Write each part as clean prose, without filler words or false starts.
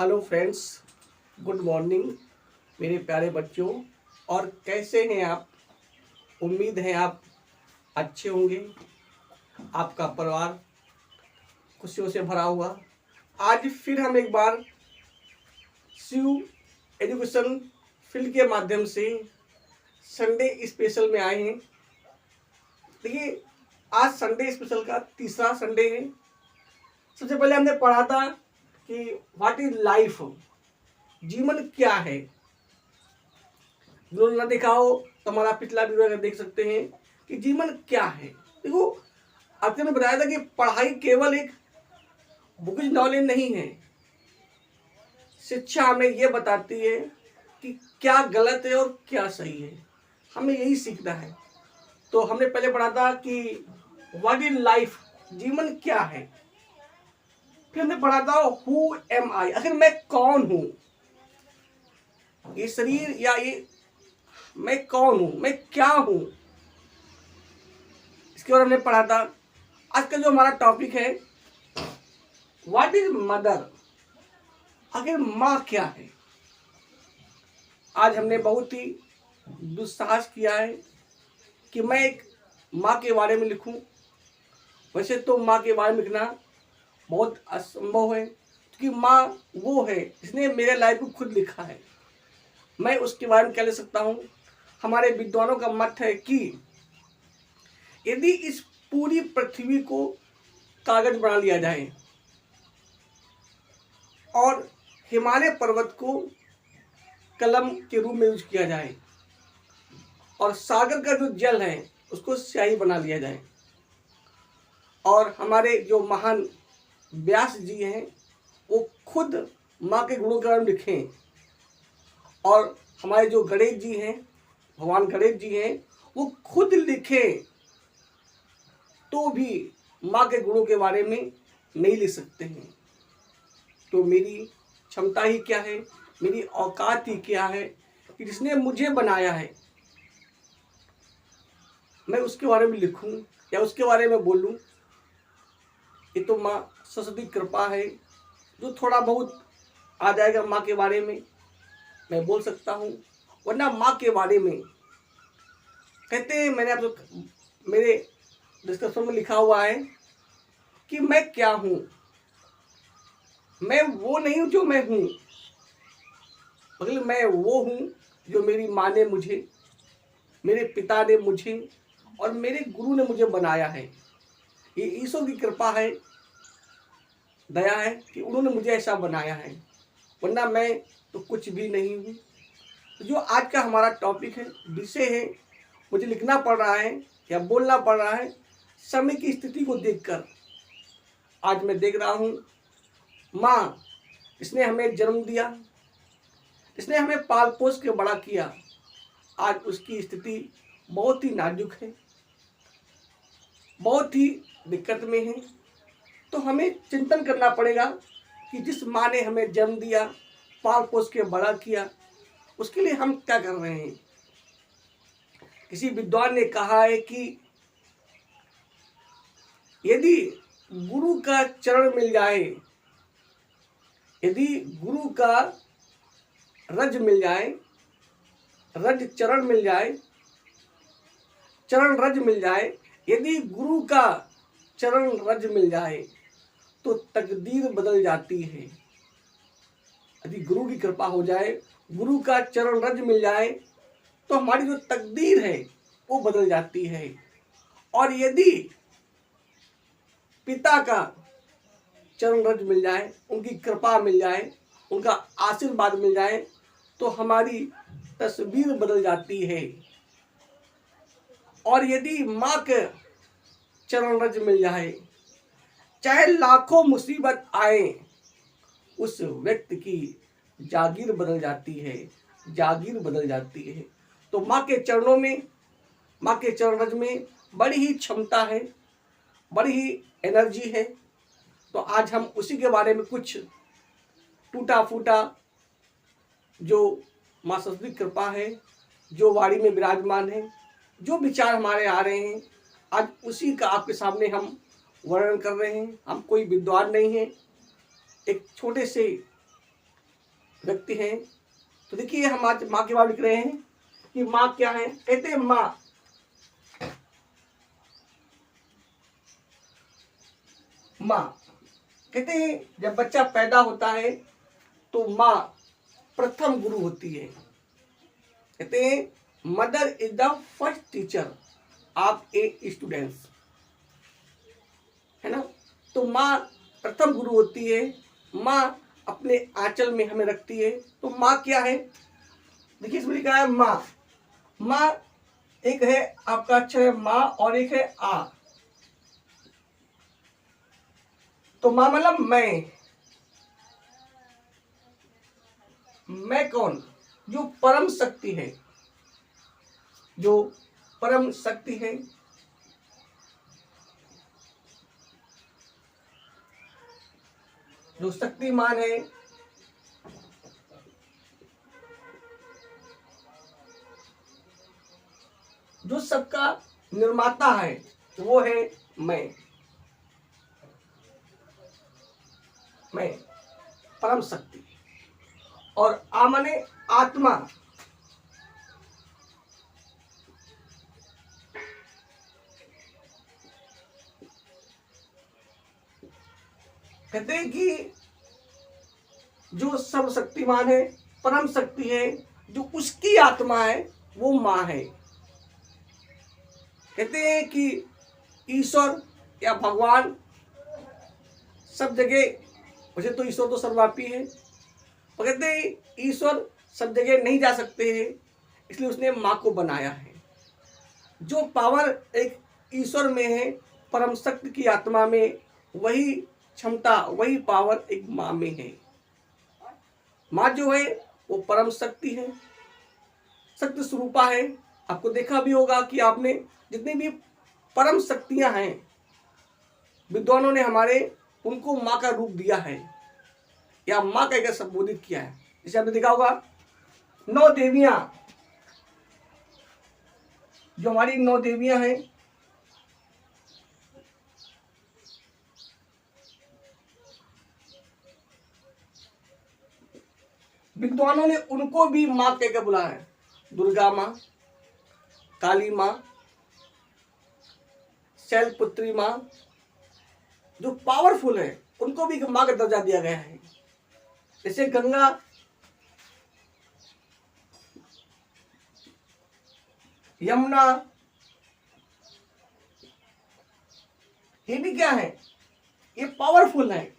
Hello friends, good morning मेरे प्यारे बच्चों। और कैसे हैं आप? उम्मीद है आप अच्छे होंगे। आपका परिवार खुशियों से भरा हुआ। आज फिर हम एक बार शिव एजुकेशन फील्ड के माध्यम से संडे स्पेशल में आए हैं। देखिए, आज संडे स्पेशल का तीसरा संडे है। सबसे पहले हमने पढ़ा था कि व्हाट इज लाइफ, जीवन क्या है। जो ना देखा हो तो हमारा पिछला वीडियो देख सकते हैं कि जीवन क्या है। देखो, आपने मैं बताया था कि पढ़ाई केवल एक बुकिश नॉलेज नहीं है। शिक्षा हमें यह बताती है कि क्या गलत है और क्या सही है। हमें यही सीखना है। तो हमने पहले पढ़ा था कि व्हाट इज लाइफ, जीवन क्या है। फिर हमने पढ़ा था हु एम आई, आखिर मैं कौन हूं। ये शरीर या ये मैं कौन हूं, मैं क्या हूं, इसके बारे में हमने पढ़ा था। आज का जो हमारा टॉपिक है व्हाट इज मदर, आखिर माँ क्या है। आज हमने बहुत ही दुस्साहस किया है कि मैं एक माँ के बारे में लिखूं। वैसे तो माँ के बारे में लिखना बहुत असंभव है, क्योंकि माँ वो है जिसने मेरे लाइफ को खुद लिखा है। मैं उसके बारे में क्या लिख सकता हूँ। हमारे विद्वानों का मत है कि यदि इस पूरी पृथ्वी को कागज बना लिया जाए और हिमालय पर्वत को कलम के रूप में यूज किया जाए और सागर का जो जल है उसको स्याही बना लिया जाए और हमारे जो महान व्यास जी हैं वो खुद माँ के गुणों के बारे में लिखें और हमारे जो गणेश जी हैं, भगवान गणेश जी हैं, वो खुद लिखें तो भी माँ के गुणों के बारे में नहीं लिख सकते हैं। तो मेरी क्षमता ही क्या है, मेरी औकात ही क्या है कि जिसने मुझे बनाया है मैं उसके बारे में लिखूं या उसके बारे में बोलूं। ये तो माँ सरस्वती कृपा है। जो थोड़ा बहुत आ जाएगा माँ के बारे में मैं बोल सकता हूँ, वरना माँ के बारे में कहते हैं, मैंने आप मेरे डिस्क्रिप्शन में लिखा हुआ है कि मैं क्या हूँ। मैं वो नहीं हूँ जो मैं हूँ, मतलब मैं वो हूँ जो मेरी माँ ने मुझे, मेरे पिता ने मुझे और मेरे गुरु ने मुझे बनाया है। ये ईश्वर की कृपा है, दया है कि उन्होंने मुझे ऐसा बनाया है, वरना मैं तो कुछ भी नहीं हूँ। तो जो आज का हमारा टॉपिक है, विषय है, मुझे लिखना पड़ रहा है या बोलना पड़ रहा है समय की स्थिति को देखकर। आज मैं देख रहा हूँ माँ, इसने हमें जन्म दिया, इसने हमें पाल पोस के बड़ा किया, आज उसकी स्थिति बहुत ही नाजुक है, बहुत ही दिक्कत में है। तो हमें चिंतन करना पड़ेगा कि जिस माँ ने हमें जन्म दिया, पाल पोस के बड़ा किया, उसके लिए हम क्या कर रहे हैं। किसी विद्वान ने कहा है कि यदि गुरु का चरण मिल जाए, यदि गुरु का रज मिल जाए, रज चरण मिल जाए, चरण रज मिल जाए, यदि गुरु का चरण रज मिल जाए तो तकदीर बदल जाती है। यदि गुरु की कृपा हो जाए, गुरु का चरण रज मिल जाए तो हमारी जो तकदीर है वो बदल जाती है। और यदि पिता का चरण रज मिल जाए, उनकी कृपा मिल जाए, उनका आशीर्वाद मिल जाए तो हमारी तस्वीर बदल जाती है। और यदि माँ के चरण रज मिल जाए, चाहे लाखों मुसीबत आए, उस व्यक्ति की जागीर बदल जाती है, जागीर बदल जाती है। तो माँ के चरणों में, माँ के चरण रज में बड़ी ही क्षमता है, बड़ी ही एनर्जी है। तो आज हम उसी के बारे में कुछ टूटा फूटा जो माँ सरस्वती कृपा है, जो वाणी में विराजमान है, जो विचार हमारे आ रहे हैं, आज उसी का आपके सामने हम वर्णन कर रहे हैं। हम कोई विद्वान नहीं हैं, एक छोटे से व्यक्ति हैं। तो देखिए हम आज माँ के बारे में लिख रहे हैं कि माँ क्या है। कहते हैं माँ, माँ कहते हैं जब बच्चा पैदा होता है तो माँ प्रथम गुरु होती है। कहते हैं mother is the first teacher of A students, है ना। तो माँ प्रथम गुरु होती है। माँ अपने आंचल में हमें रखती है। तो माँ क्या है, देखिए इसमें लिखा है माँ। माँ एक है आपका अक्षर है माँ और एक है आ। तो माँ मतलब मैं कौन, जो परम शक्ति है, जो परम शक्ति है, जो शक्तिमान है, जो सबका निर्माता है, वो है मैं परम शक्ति। और आ माने आत्मा, कहते हैं कि जो सर्वशक्तिमान है, परम शक्ति है, जो उसकी आत्मा है वो माँ है। कहते हैं कि ईश्वर या भगवान सब जगह, वैसे तो ईश्वर तो सर्वव्यापी है, पर कहते हैं ईश्वर सब जगह नहीं जा सकते हैं, इसलिए उसने माँ को बनाया है। जो पावर एक ईश्वर में है, परम शक्ति की आत्मा में, वही क्षमता, वही पावर एक माँ में है। माँ जो है वो परम शक्ति है, शक्ति स्वरूपा है। आपको देखा भी होगा कि आपने जितनी भी परम शक्तियां हैं, विद्वानों ने हमारे उनको माँ का रूप दिया है या माँ कहकर संबोधित किया है। जैसे आपने देखा होगा 9 देवियां, जो हमारी 9 देवियां हैं, विद्वानों ने उनको भी माँ कहकर बुलाया है। दुर्गा माँ, काली माँ, शैलपुत्री माँ, जो पावरफुल है, उनको भी माँ का दर्जा दिया गया है। जैसे गंगा, यमुना, ये भी क्या है, ये पावरफुल है।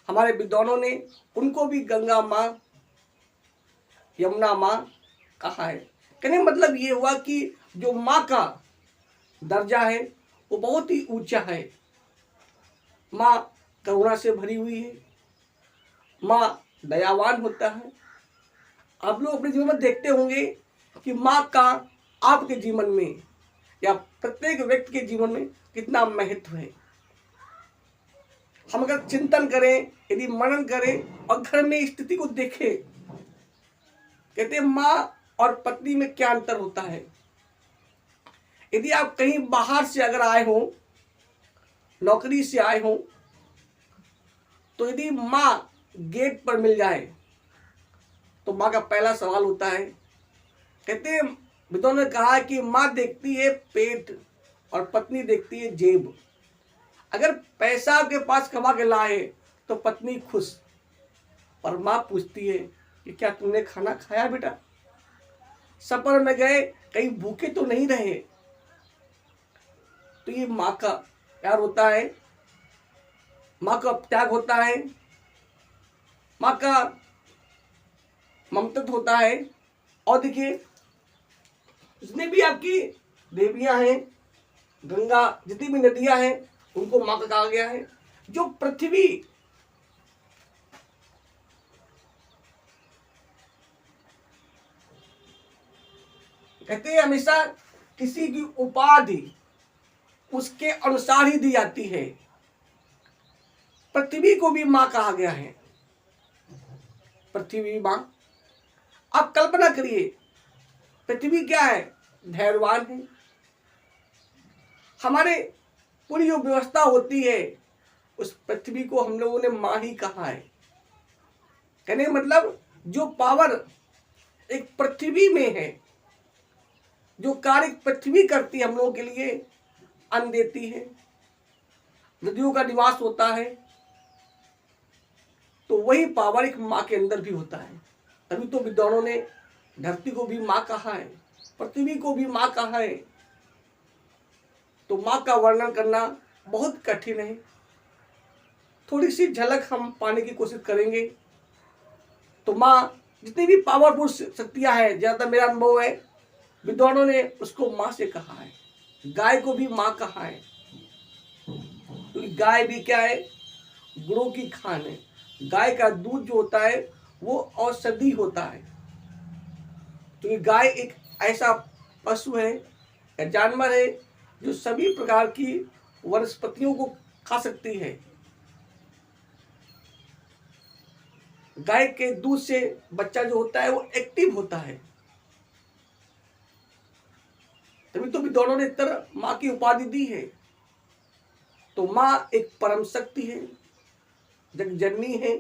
हमारे विद्वानों ने उनको भी गंगा माँ, यमुना माँ कहा है। कहने मतलब ये हुआ कि जो माँ का दर्जा है वो बहुत ही ऊंचा है। माँ करुणा से भरी हुई है, माँ दयावान होता है। आप लोग अपने जीवन में देखते होंगे कि माँ का आपके जीवन में या प्रत्येक व्यक्ति के जीवन में कितना महत्व है। हम अगर चिंतन करें, यदि मनन करें और घर में स्थिति को देखें, कहते हैं माँ और पत्नी में क्या अंतर होता है। यदि आप कहीं बाहर से अगर आए हो, नौकरी से आए हो, तो यदि माँ गेट पर मिल जाए तो माँ का पहला सवाल होता है, कहते हैं विद्वानों ने कहा कि माँ देखती है पेट और पत्नी देखती है जेब। अगर पैसा आपके पास कमा के लाए तो पत्नी खुश, पर माँ पूछती है कि क्या तुमने खाना खाया बेटा, सफर में गए कहीं भूखे तो नहीं रहे। तो ये माँ का प्यार होता है, माँ का त्याग होता है, माँ का ममता होता है। और देखिए जितनी भी आपकी देवियां हैं, गंगा, जितनी भी नदियां हैं, उनको माँ का कहा गया है। जो पृथ्वी, कहते हैं हमेशा किसी की उपाधि उसके अनुसार ही दी जाती है। पृथ्वी को भी माँ कहा गया है, पृथ्वी माँ। आप कल्पना करिए, पृथ्वी क्या है, धैर्यवान है। हमारे पूरी जो व्यवस्था होती है उस पृथ्वी को हम लोगों ने माँ ही कहा है। कहने मतलब जो पावर एक पृथ्वी में है, जो कार्य पृथ्वी करती है हम लोगों के लिए, अन्न देती है, नदियों का निवास होता है, तो वही पावर एक माँ के अंदर भी होता है। तभी तो विद्वानों ने धरती को भी माँ कहा है, पृथ्वी को भी माँ कहा है। तो माँ का वर्णन करना बहुत कठिन है। थोड़ी सी झलक हम पाने की कोशिश करेंगे। तो माँ जितनी भी पावरफुल शक्तियाँ हैं, ज़्यादातर मेरा अनुभव है विद्वानों ने उसको माँ से कहा है। गाय को भी माँ कहा है, क्योंकि गाय भी क्या है, गुणों की खान है। गाय का दूध जो होता है वो औषधि होता है। तो गाय एक ऐसा पशु है या जानवर है जो सभी प्रकार की वनस्पतियों को खा सकती है। गाय के दूध से बच्चा जो होता है वो एक्टिव होता है। तभी तो विद्वानों ने इतर माँ की उपाधि दी है। तो माँ एक परम शक्ति है, जग जननी है,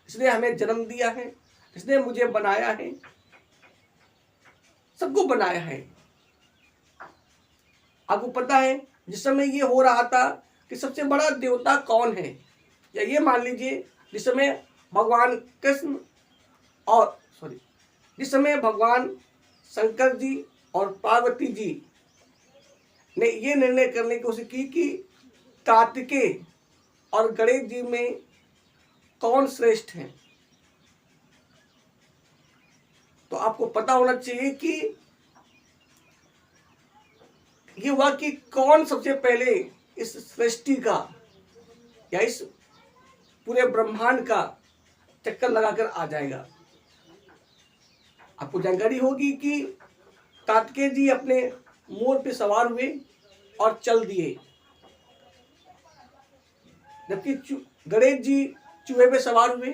इसने हमें जन्म दिया है, इसने मुझे बनाया है, सबको बनाया है। आपको पता है जिस समय ये हो रहा था कि सबसे बड़ा देवता कौन है, या ये मान लीजिए जिस समय भगवान कृष्ण और जिस समय भगवान शंकर जी और पार्वती जी ने ये निर्णय करने की कोशिश की कि कार्तिकेय और गणेश जी में कौन श्रेष्ठ है, तो आपको पता होना चाहिए कि ये हुआ कि कौन सबसे पहले इस सृष्टि का या इस पूरे ब्रह्मांड का चक्कर लगाकर आ जाएगा। आपको जानकारी होगी कि कार्तिकेय जी अपने मोर पे सवार हुए और चल दिए, जबकि गणेश जी चूहे पे सवार हुए,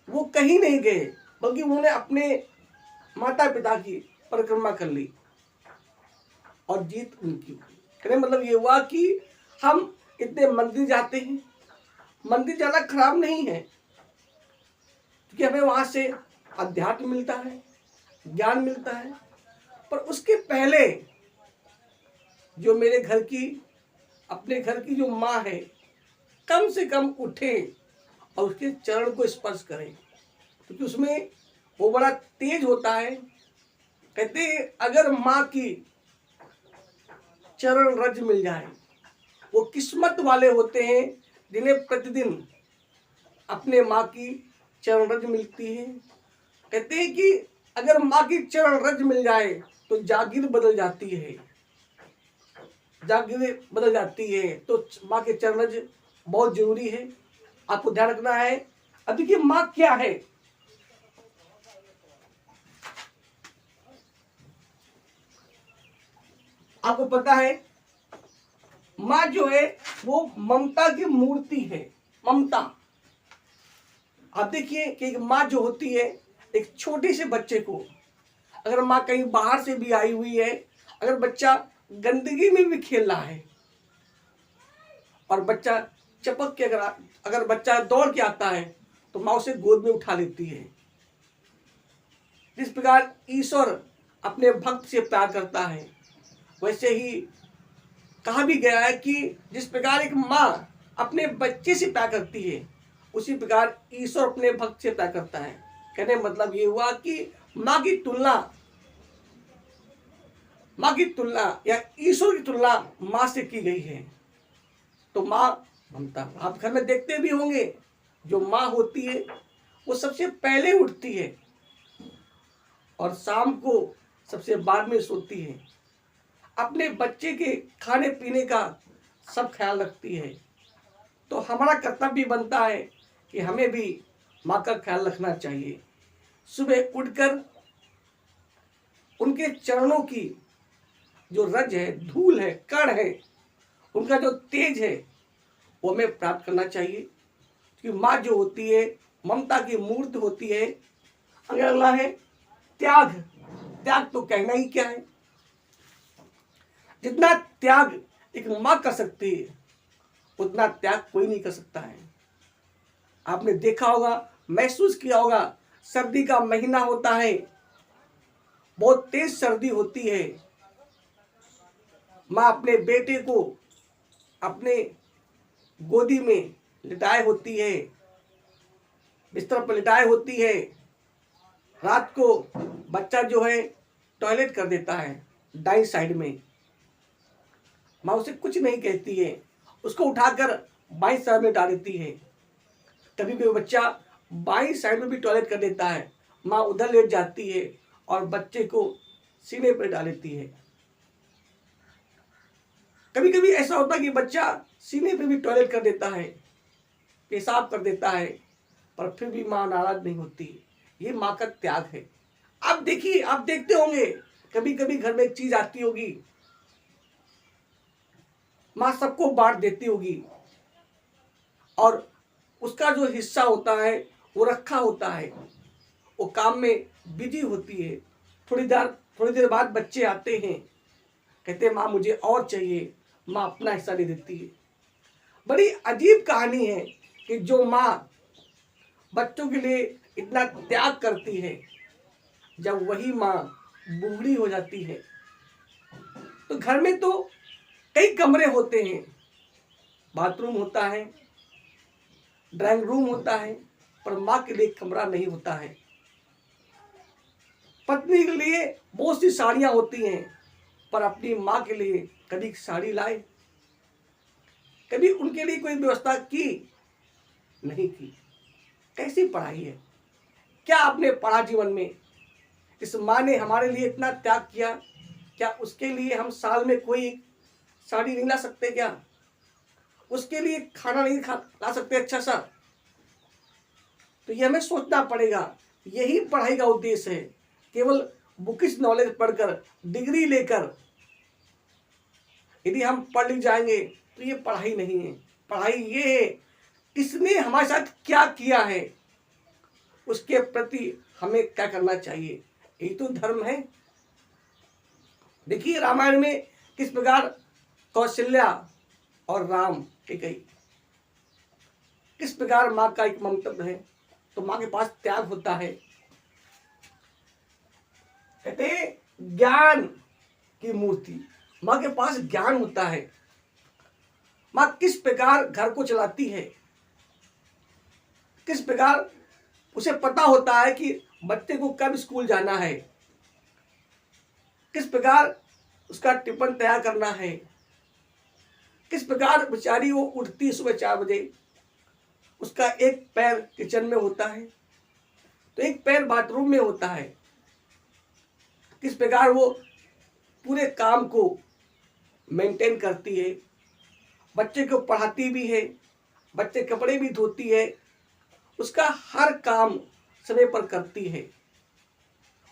वो कहीं नहीं गए, बल्कि उन्होंने अपने माता पिता की परिक्रमा कर ली और जीत उनकी हुई। कहने मतलब ये हुआ कि हम इतने मंदिर जाते हैं, मंदिर जाना खराब नहीं है, क्योंकि हमें वहां से अध्यात्म मिलता है, ज्ञान मिलता है। पर उसके पहले जो मेरे घर की, अपने घर की जो माँ है, कम से कम उठे और उसके चरण को स्पर्श करें, क्योंकि उसमें वो बड़ा तेज होता है। कहते अगर माँ की चरण रज मिल जाए, वो किस्मत वाले होते हैं जिन्हें प्रतिदिन अपने माँ की चरण रज मिलती है। कहते हैं कि अगर माँ की चरण रज मिल जाए तो जागीर बदल जाती है, जागीर बदल जाती है। तो माँ के चरण रज बहुत जरूरी है, आपको ध्यान रखना है। अब देखिए माँ क्या है। आपको पता है माँ जो है वो ममता की मूर्ति है, ममता। आप देखिए कि एक माँ जो होती है, एक छोटे से बच्चे को, अगर माँ कहीं बाहर से भी आई हुई है, अगर बच्चा गंदगी में भी खेल रहा है और बच्चा चपक के अगर बच्चा दौड़ के आता है तो माँ उसे गोद में उठा लेती है। जिस प्रकार ईश्वर अपने भक्त से प्यार करता है, वैसे ही कहा भी गया है कि जिस प्रकार एक माँ अपने बच्चे से प्यार करती है, उसी प्रकार ईश्वर अपने भक्त से प्यार करता है। कहने मतलब ये हुआ कि माँ की तुलना या ईश्वर की तुलना माँ से की गई है। तो माँ ममता, आप घर में देखते भी होंगे जो माँ होती है वो सबसे पहले उठती है और शाम को सबसे बाद में सोती है, अपने बच्चे के खाने पीने का सब ख्याल रखती है। तो हमारा कर्तव्य बनता है कि हमें भी माँ का ख्याल रखना चाहिए। सुबह उठकर उनके चरणों की जो रज है, धूल है, कण है, उनका जो तेज है वो हमें प्राप्त करना चाहिए। क्योंकि माँ जो होती है ममता की मूर्त होती है। अगला है त्याग। त्याग तो कहना ही क्या है। जितना त्याग एक माँ कर सकती है उतना त्याग कोई नहीं कर सकता है। आपने देखा होगा, महसूस किया होगा, सर्दी का महीना होता है, बहुत तेज सर्दी होती है। माँ अपने बेटे को अपने गोदी में लिटाए होती है, बिस्तर पर लिटाए होती है। रात को बच्चा जो है टॉयलेट कर देता है दाईं साइड में, माँ उसे कुछ नहीं कहती है, उसको उठाकर बाईं साइड में डाल देती है। कभी भी बच्चा बाईं साइड में भी टॉयलेट कर देता है, माँ उधर लेट जाती है और बच्चे को सीने पर डाल देती है। कभी कभी ऐसा होता है कि बच्चा सीने पे भी टॉयलेट कर देता है, पेशाब कर देता है, पर फिर भी माँ नाराज नहीं होती। ये माँ का त्याग है। आप देखिए, आप देखते होंगे कभी कभी घर में एक चीज आती होगी, माँ सबको बांट देती होगी और उसका जो हिस्सा होता है वो रखा होता है, वो काम में बिजी होती है। थोड़ी देर बाद बच्चे आते हैं, कहते हैं माँ मुझे और चाहिए, माँ अपना हिस्सा दे देती है। बड़ी अजीब कहानी है कि जो माँ बच्चों के लिए इतना त्याग करती है, जब वही माँ बूढ़ी हो जाती है। तो घर में तो कई कमरे होते हैं, बाथरूम होता है, ड्राइंग रूम होता है, पर माँ के लिए कमरा नहीं होता है। पत्नी के लिए बहुत सी साड़ियां होती हैं, पर अपनी माँ के लिए कभी साड़ी लाए, कभी उनके लिए कोई व्यवस्था की नहीं की। कैसी पढ़ाई है? क्या आपने पढ़ा जीवन में? इस माँ ने हमारे लिए इतना त्याग किया, क्या उसके लिए हम साल में कोई साड़ी नहीं ला सकते? क्या उसके लिए खाना नहीं ला सकते अच्छा सा? तो ये हमें सोचना पड़ेगा। यही पढ़ाई का उद्देश्य है। केवल बुकिश नॉलेज पढ़कर, डिग्री लेकर यदि हम पढ़ लिख जाएंगे तो ये पढ़ाई नहीं है। पढ़ाई ये है किसने हमारे साथ क्या किया है, उसके प्रति हमें क्या करना चाहिए। यही तो धर्म है। देखिए रामायण में किस प्रकार कौशल्या और राम कैकेयी, किस प्रकार माँ का एक मंतव्य है। तो माँ के पास त्याग होता है। कहते ज्ञान की मूर्ति, माँ के पास ज्ञान होता है। माँ किस प्रकार घर को चलाती है, किस प्रकार उसे पता होता है कि बच्चे को कब स्कूल जाना है, किस प्रकार उसका टिफिन तैयार करना है, किस प्रकार बेचारी वो उठती सुबह 4 बजे, उसका एक पैर किचन में होता है तो एक पैर बाथरूम में होता है। किस प्रकार वो पूरे काम को मेंटेन करती है, बच्चे को पढ़ाती भी है, बच्चे कपड़े भी धोती है, उसका हर काम समय पर करती है।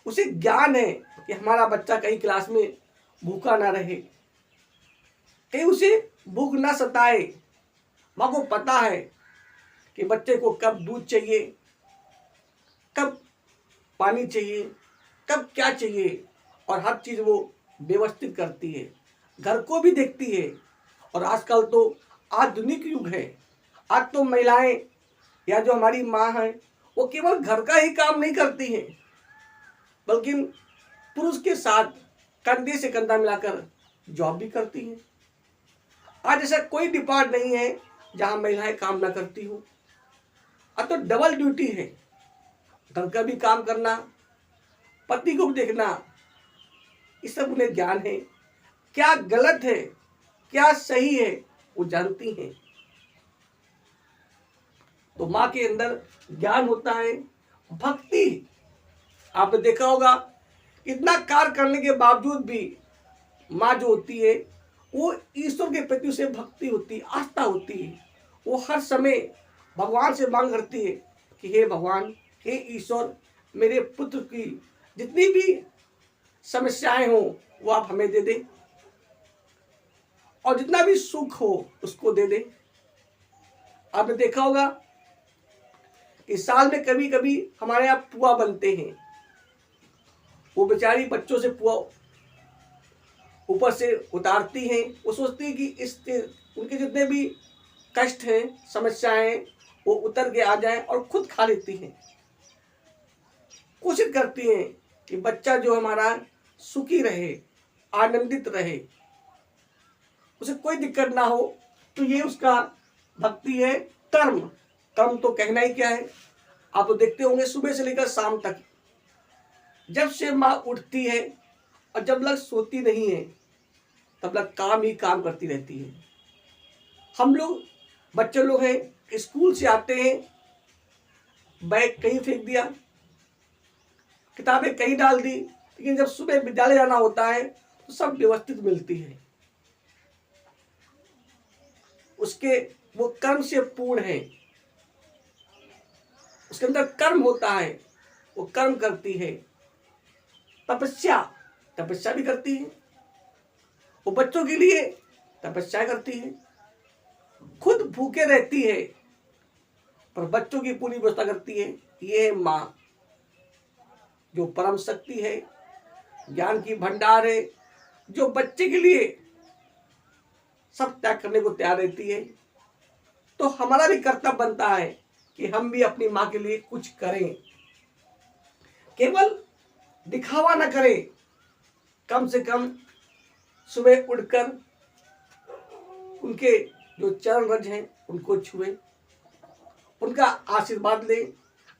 उसे ज्ञान है कि हमारा बच्चा कहीं क्लास में भूखा ना रहे, कहीं उसे भूख ना सताए। माँ को पता है कि बच्चे को कब दूध चाहिए, कब पानी चाहिए, कब क्या चाहिए, और हर चीज़ वो व्यवस्थित करती है। घर को भी देखती है। और आजकल तो आधुनिक युग है। आज तो महिलाएं या जो हमारी माँ हैं वो केवल घर का ही काम नहीं करती हैं, बल्कि पुरुष के साथ कंधे से कंधा मिलाकर जॉब भी करती हैं। आज ऐसा कोई डिपार्ट नहीं है जहां महिलाएं काम ना करती हो। अब तो डबल ड्यूटी है, घर का भी काम करना, पति को भी देखना। ये सब उन्हें ज्ञान है। क्या गलत है, क्या सही है, वो जानती हैं। तो माँ के अंदर ज्ञान होता है। भक्ति, आपने देखा होगा इतना कार्य करने के बावजूद भी माँ जो होती है वो ईश्वर के प्रति उसे भक्ति होती है, आस्था होती है। वो हर समय भगवान से मांग करती है कि हे भगवान, हे ईश्वर, मेरे पुत्र की जितनी भी समस्याएं हो वो आप हमें दे दें, और जितना भी सुख हो उसको दे दें। आपने देखा होगा कि साल में कभी कभी हमारे यहाँ पुआ बनते हैं। वो बेचारी बच्चों से पुआ ऊपर से उतारती हैं। वो सोचती है कि इस उनके जितने भी कष्ट हैं, समस्याएं, वो उतर के आ जाएं, और खुद खा लेती हैं। कोशिश करती हैं कि बच्चा जो हमारा सुखी रहे, आनंदित रहे, उसे कोई दिक्कत ना हो। तो ये उसका भक्ति है। कर्म, कर्म तो कहना ही क्या है, आप तो देखते होंगे सुबह से लेकर शाम तक, जब से माँ उठती है और जब लग सोती नहीं है तब लग काम ही काम करती रहती है। हम लोग बच्चे लोग हैं, स्कूल से आते हैं, बैग कहीं फेंक दिया, किताबें कहीं डाल दी, लेकिन जब सुबह विद्यालय जाना होता है तो सब व्यवस्थित मिलती है। उसके वो कर्म से पूर्ण है, उसके अंदर कर्म होता है, वो कर्म करती है। तपस्या, तपस्या भी करती है, वो बच्चों के लिए तपस्या करती है। खुद भूखे रहती है पर बच्चों की पूरी व्यवस्था करती है। ये है माँ, जो परम शक्ति है, ज्ञान की भंडार है, जो बच्चे के लिए सब त्याग करने को तैयार रहती है। तो हमारा भी कर्तव्य बनता है कि हम भी अपनी माँ के लिए कुछ करें, केवल दिखावा ना करें, कम से कम सुबह उठकर उनके जो चरण रज हैं उनको छुए, उनका आशीर्वाद लें।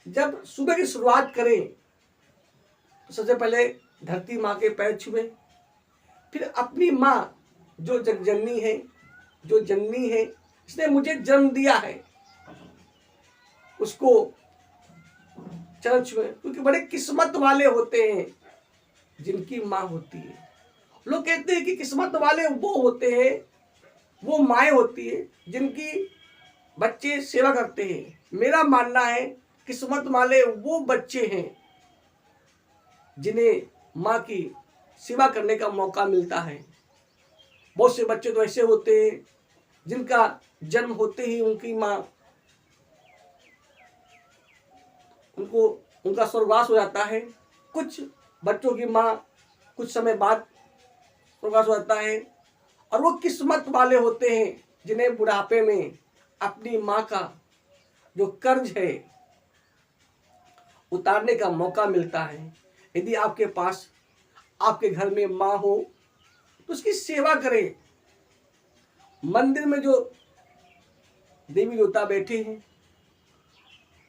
जब सुबह की शुरुआत करें तो सबसे पहले धरती माँ के पैर छुए, फिर अपनी माँ जो जगजननी है, जो जननी है, इसने मुझे जन्म दिया है, उसको चरण छुए। क्योंकि बड़े किस्मत वाले होते हैं जिनकी माँ होती है। लोग कहते हैं कि किस्मत वाले वो होते हैं, वो माएँ होती है जिनकी बच्चे सेवा करते हैं। मेरा मानना है किस्मत वाले वो बच्चे हैं जिन्हें माँ की सेवा करने का मौका मिलता है। बहुत से बच्चे तो ऐसे होते हैं जिनका जन्म होते ही उनकी माँ उनका स्वर्गवास हो जाता है। कुछ बच्चों की माँ कुछ समय बाद स्वर्गवास हो जाता है, और वो किस्मत वाले होते हैं जिन्हें बुढ़ापे में अपनी माँ का जो कर्ज है उतारने का मौका मिलता है। यदि आपके पास आपके घर में माँ हो तो उसकी सेवा करें। मंदिर में जो देवी देवता बैठे हैं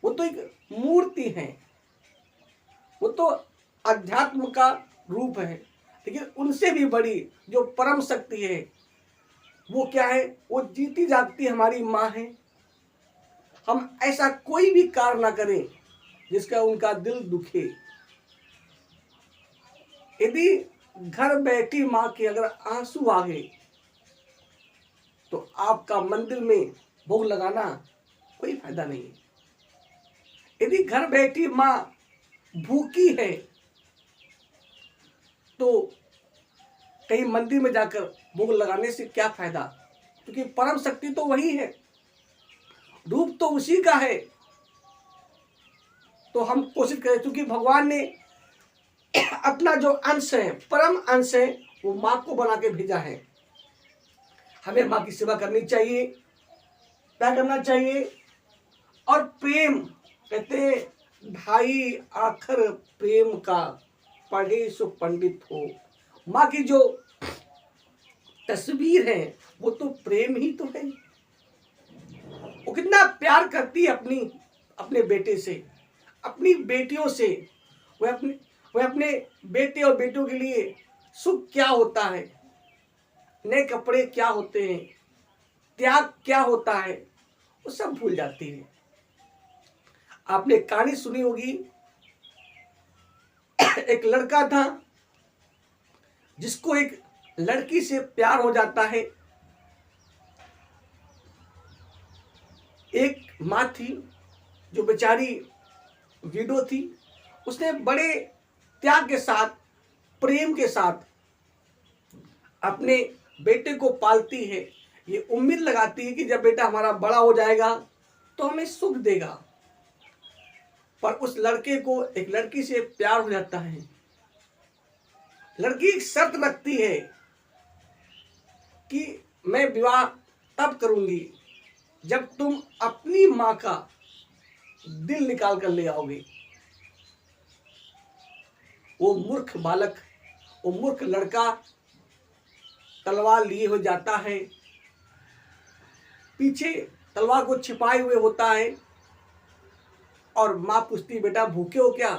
वो तो एक मूर्ति है, वो तो अध्यात्म का रूप है, लेकिन उनसे भी बड़ी जो परम शक्ति है वो क्या है, वो जीती जागती हमारी माँ है। हम ऐसा कोई भी कार्य ना करें जिसका उनका दिल दुखे। यदि घर बैठी माँ के अगर आंसू आ गए तो आपका मंदिर में भोग लगाना कोई फायदा नहीं है। यदि घर बैठी माँ भूखी है तो कहीं मंदिर में जाकर भोग लगाने से क्या फायदा, क्योंकि परम शक्ति तो वही है, रूप तो उसी का है। तो हम कोशिश करें, क्योंकि भगवान ने अपना जो अंश है, परम अंश है, वो माँ को बना के भेजा है। हमें माँ की सेवा करनी चाहिए, क्या करना चाहिए। और प्रेम, कहते हैं ढाई आखर प्रेम का, पढ़े सो पंडित हो। माँ की जो तस्वीर है वो तो प्रेम ही तो है। वो कितना प्यार करती है अपने बेटे से, अपनी बेटियों से। वह अपने बेटे और बेटों के लिए सुख क्या होता है, नए कपड़े क्या होते हैं, त्याग क्या होता है, वो सब भूल जाती है। आपने कहानी सुनी होगी, एक लड़का था जिसको एक लड़की से प्यार हो जाता है। एक माँ थी जो बेचारी विडो थी, उसने बड़े त्याग के साथ, प्रेम के साथ अपने बेटे को पालती है। ये उम्मीद लगाती है कि जब बेटा हमारा बड़ा हो जाएगा तो हमें सुख देगा। पर उस लड़के को एक लड़की से प्यार हो जाता है। लड़की एक शर्त रखती है कि मैं विवाह तब करूंगी जब तुम अपनी माँ का दिल निकाल कर ले आओगे। वो मूर्ख बालक, वो मूर्ख लड़का तलवार लिए हो जाता है, पीछे तलवार को छिपाए हुए होता है, और माँ पूछती बेटा भूखे हो क्या,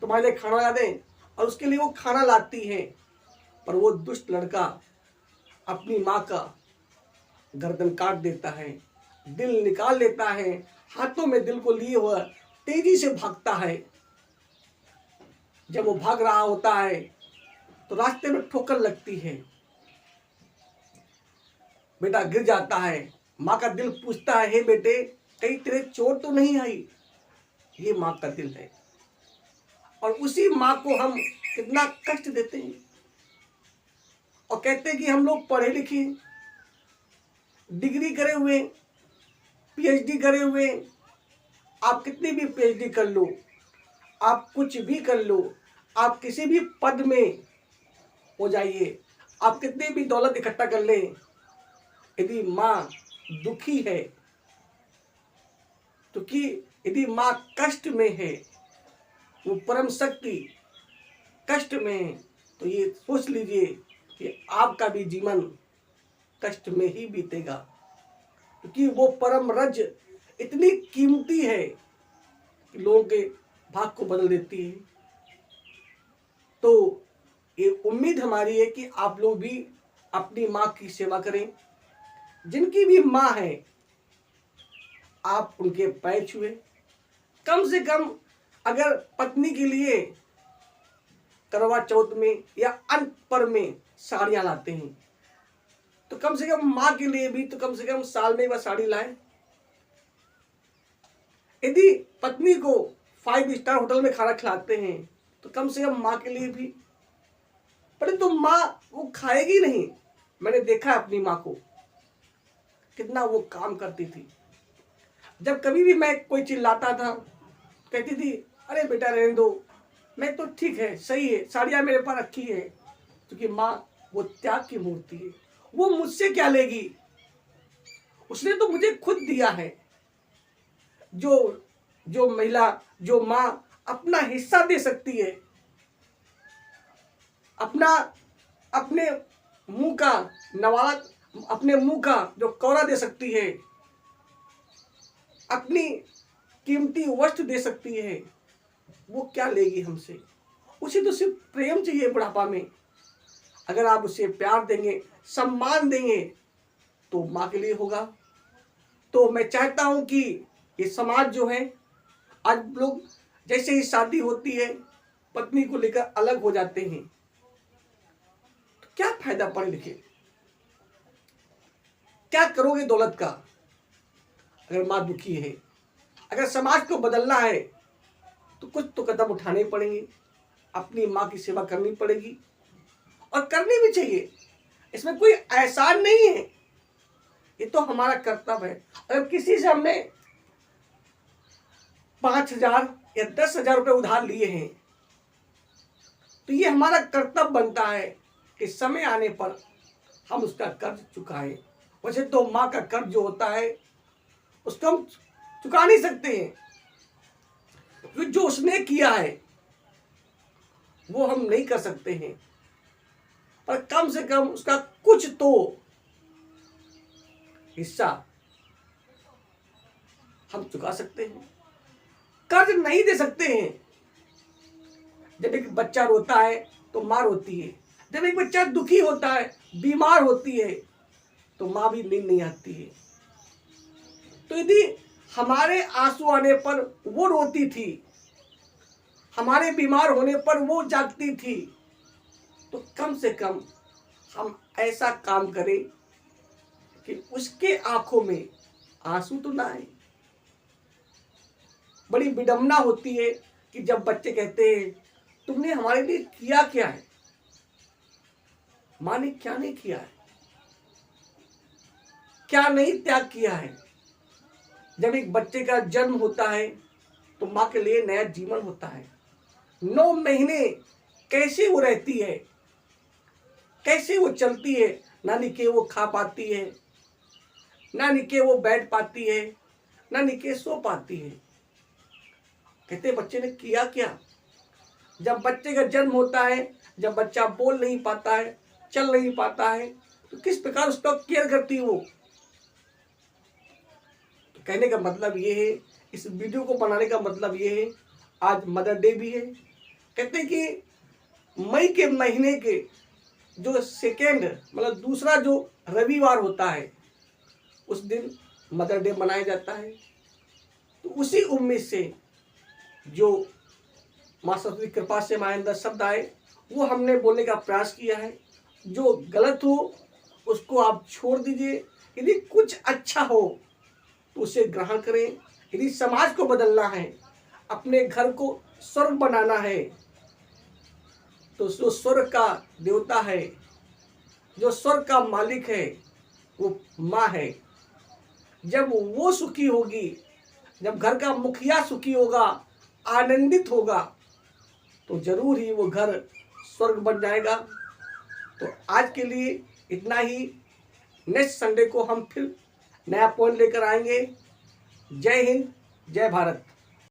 तुम्हारे लिए खाना ला दें, और उसके लिए वो खाना लाती है। पर वो दुष्ट लड़का अपनी माँ का गर्दन काट देता है, दिल निकाल लेता है, हाथों में दिल को लिए हुआ तेजी से भागता है। जब वो भाग रहा होता है तो रास्ते में ठोकर लगती है, बेटा गिर जाता है। माँ का दिल पूछता है, हे बेटे कहीं तेरे चोट तो नहीं आई। ये माँ का दिल है, और उसी माँ को हम कितना कष्ट देते हैं और कहते हैं कि हम लोग पढ़े लिखे, डिग्री करे हुए, पीएचडी करे हुए। आप कितनी भी पीएचडी कर लो, आप कुछ भी कर लो, आप किसी भी पद में हो जाइए, आप कितनी भी दौलत इकट्ठा कर लें, यदि माँ दुखी है, तो कि यदि माँ कष्ट में है, वो परम शक्ति कष्ट में है, तो ये सोच लीजिए कि आपका भी जीवन कष्ट में ही बीतेगा, क्योंकि वो परम रज इतनी कीमती है कि लोगों के भाग को बदल देती है। तो ये उम्मीद हमारी है कि आप लोग भी अपनी माँ की सेवा करें। जिनकी भी माँ है, आप उनके पैर छुए। कम से कम अगर पत्नी के लिए करवा चौथ में या अन्य पर्व में साड़ियाँ लाते हैं, तो कम से कम माँ के लिए भी तो कम से कम साल में एक बार साड़ी लाएं। यदि पत्नी को 5 स्टार होटल में खाना खिलाते हैं, तो कम से कम माँ के लिए भी। परंतु माँ वो खाएगी नहीं। मैंने देखा अपनी माँ को कितना वो काम करती थी। जब कभी भी मैं कोई चिल्लाता था, कहती थी अरे बेटा रहने दो, मैं तो ठीक है, सही है, साड़ियाँ मेरे पास रखी है। क्योंकि माँ वो त्याग की मूर्ति है। वो मुझसे क्या लेगी, उसने तो मुझे खुद दिया है। जो महिला, जो माँ अपना हिस्सा दे सकती है, अपने मुंह का नवाला, अपने मुंह का जो कौरा दे सकती है, अपनी कीमती वस्त्र दे सकती है, वो क्या लेगी हमसे। उसे तो सिर्फ प्रेम चाहिए बुढ़ापा में। अगर आप उसे प्यार देंगे, सम्मान देंगे, तो माँ के लिए होगा। तो मैं चाहता हूं कि ये समाज जो है, आज लोग जैसे ही शादी होती है पत्नी को लेकर अलग हो जाते हैं। तो क्या फायदा पढ़े लिखे, क्या करोगे दौलत का, अगर माँ दुखी है। अगर समाज को बदलना है तो कुछ तो कदम उठाने पड़ेंगे, अपनी माँ की सेवा करनी पड़ेगी, और करनी भी चाहिए। इसमें कोई एहसान नहीं है, ये तो हमारा कर्तव्य है। अगर किसी से हमने 5,000 या 10,000 रुपये उधार लिए हैं, तो ये हमारा कर्तव्य बनता है कि समय आने पर हम उसका कर्ज चुकाएं। वैसे तो माँ का कर्ज जो होता है उसको हम चुका नहीं सकते हैं, क्योंकि जो उसने किया है वो हम नहीं कर सकते हैं, पर कम से कम उसका कुछ तो हिस्सा हम चुका सकते हैं। कर्ज नहीं दे सकते हैं। जब एक बच्चा रोता है तो माँ रोती है, जब एक बच्चा दुखी होता है, बीमार होती है, तो माँ भी नींद नहीं आती है। तो यदि हमारे आंसू आने पर वो रोती थी, हमारे बीमार होने पर वो जागती थी, तो कम से कम हम ऐसा काम करें कि उसके आंखों में आंसू तो ना आए। बड़ी विडंबना होती है कि जब बच्चे कहते हैं तुमने हमारे लिए किया क्या है। माँ ने क्या नहीं किया है, क्या नहीं त्याग किया है। जब एक बच्चे का जन्म होता है तो माँ के लिए नया जीवन होता है। 9 महीने कैसे वो रहती है, कैसे वो चलती है, नानी के वो खा पाती है, नानी के वो बैठ पाती है, नानी के सो पाती है। कहते बच्चे ने किया क्या। जब बच्चे का जन्म होता है, जब बच्चा बोल नहीं पाता है, चल नहीं पाता है, तो किस प्रकार उसका केयर करती है वो। तो कहने का मतलब ये है, इस वीडियो को बनाने का मतलब ये है, आज मदर डे भी है। कहते हैं कि मई के महीने के जो सेकेंड मतलब दूसरा जो रविवार होता है, उस दिन मदर डे मनाया जाता है। तो उसी उम्मीद से जो माँ सरस्वती की कृपा से हमारे अंदर शब्द आए, वो हमने बोलने का प्रयास किया है। जो गलत हो उसको आप छोड़ दीजिए, यदि कुछ अच्छा हो तो उसे ग्रहण करें। यदि समाज को बदलना है, अपने घर को स्वर्ग बनाना है, तो जो स्वर्ग का देवता है, जो स्वर्ग का मालिक है, वो माँ है। जब वो सुखी होगी, जब घर का मुखिया सुखी होगा, आनंदित होगा, तो जरूर ही वो घर स्वर्ग बन जाएगा। तो आज के लिए इतना ही। नेक्स्ट संडे को हम फिर नया पॉइंट लेकर आएंगे। जय हिंद, जय भारत।